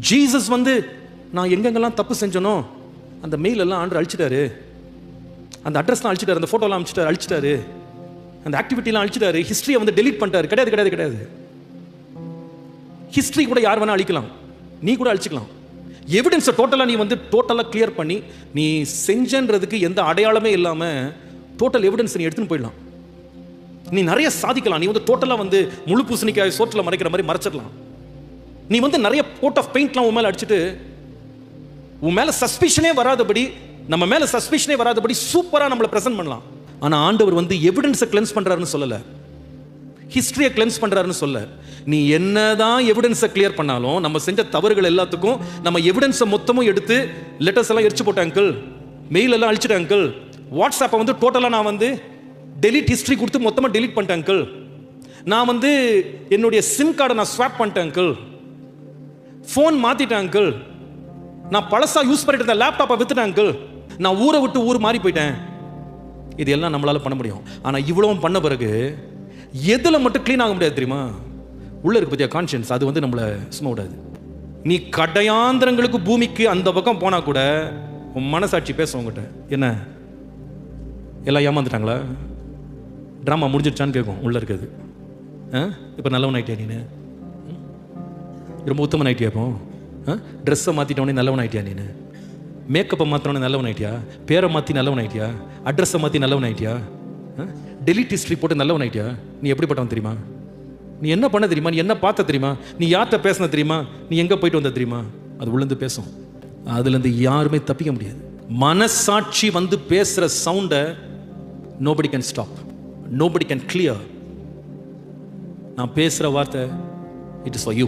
Jesus நான் எங்கெங்கெல்லாம் தப்பு செஞ்சனோ அந்த மெயில் எல்லாம் ஆண்டவர் அழிச்சிட்டாரு, அந்த அட்ரஸ்லாம் அழிச்சிட்டாரு, அந்த ஃபோட்டோலாம் அழிச்சிட்டாரு, அந்த ஆக்டிவிட்டிலாம் அழிச்சிட்டாரு, ஹிஸ்ட்ரியை டெலீட் பண்ணிட்டாரு. கிடையாது கிடையாது கிடையாது. ஹிஸ்ட்ரி கூட யார் வேணா அழிக்கலாம், நீ கூட அழிச்சிக்கலாம். எவிடன்ஸை டோட்டலாக நீ டோட்டலாக கிளியர் பண்ணி நீ செஞ்சன்றதுக்கு எந்த அடையாளமே இல்லாமல் டோட்டல் எவிடன்ஸ் நீ எடுத்துன்னு போயிடலாம். நீ நிறைய சாதிக்கலாம். நீ டோட்டலாக முழு பூசணிக்காய் சோற்றில் மறைக்கிற மாதிரி மறைச்சிடலாம். நீ நிறைய கோட் ஆஃப் பெயிண்ட்லாம் உன் மேலே அடிச்சுட்டு உன் மேலே சஸ்பிஷனே வராதபடி, நம்ம மேலே சஸ்பிஷனே வராதபடி சூப்பராக நம்மளை ப்ரெசென்ட் பண்ணலாம். ஆனால் ஆண்டவர் எவிடன்ஸை கிளென்ஸ் பண்ணுறாருன்னு சொல்லலை, ஹிஸ்டரியை கிளென்ஸ் பண்ணுறாருன்னு சொல்ல. நீ என்னதான் எவிடன்ஸை கிளியர் பண்ணாலும் நம்ம செஞ்ச தவறுகள் எல்லாத்துக்கும் நம்ம எவிடன்ஸை மொத்தமும் எடுத்து லெட்டர்ஸ் எல்லாம் எரிச்சு போட்டேன் அங்கிள், மெயில் எல்லாம் அழிச்சிட்டேன் அங்கிள், வாட்ஸ்அப்பை டோட்டலாக நான் டெலிட் ஹிஸ்டரி கொடுத்து மொத்தமாக டெலிட் பண்ணிட்டேன் அங்கிள், நான் என்னுடைய சிம் கார்டை நான் ஸ்வாப் பண்ணிட்டேன் அங்கிள், ஃபோன் மாற்றிட்டேன் அங்கிள், நான் பழசா யூஸ் பண்ணிட்டு இருந்த லேப்டாப்பை வித்துட்டேன் அங்கிள், நான் ஊரை விட்டு ஊர் மாறி போயிட்டேன். இது எல்லாம் நம்மளால பண்ண முடியும். ஆனால் இவ்வளவும் பண்ண பிறகு எதில் மட்டும் க்ளீன் ஆக முடியாது தெரியுமா? உள்ள இருக்கு பத்தியா கான்ஷியன்ஸ், அது நம்மளை சும்மா விடாது. நீ கடையாந்திரங்களுக்கு பூமிக்கு அந்த பக்கம் போனா கூட உன் மனசாட்சி பேசும் உங்ககிட்ட, என்ன எல்லாம் ஏமாந்துட்டாங்களா, ட்ராமா முடிஞ்சிருச்சான்னு கேட்கும் உள்ள இருக்கிறது. இப்போ நல்லவன் ஆயிட்டியா நீனு, ரொம்ப உத்தமன் ஆயிட்டியா, இப்போ ட்ரெஸ்ஸை மாற்றிட்டவனே நல்லவன் ஆயிட்டியா நீனு, மேக்கப்பை மாற்றினவனே நல்லவன் ஆயிட்டியா, பேரை மாற்றி நல்லவன் ஆயிட்டியா, அட்ரஸை மாற்றி நல்லவன் ஆயிட்டியா, டெலிட் ஹிஸ்ட்ரி போட்டு நல்லவன் ஆயிட்டியா? நீ எப்படிப்பட்டவன் தெரியுமா? நீ என்ன பண்ண தெரியுமா? நீ என்ன பார்த்த தெரியுமா? நீ யார்கிட்ட பேசின தெரியுமா? நீ எங்கே போயிட்டு வந்த தெரியுமா? அது உள்ளேருந்து பேசும். அதுலேருந்து யாருமே தப்பிக்க முடியாது. மனசாட்சி பேசுகிற சவுண்டை nobody can stop, nobody can clear. நான் பேசுகிற வார்த்தை it is for you.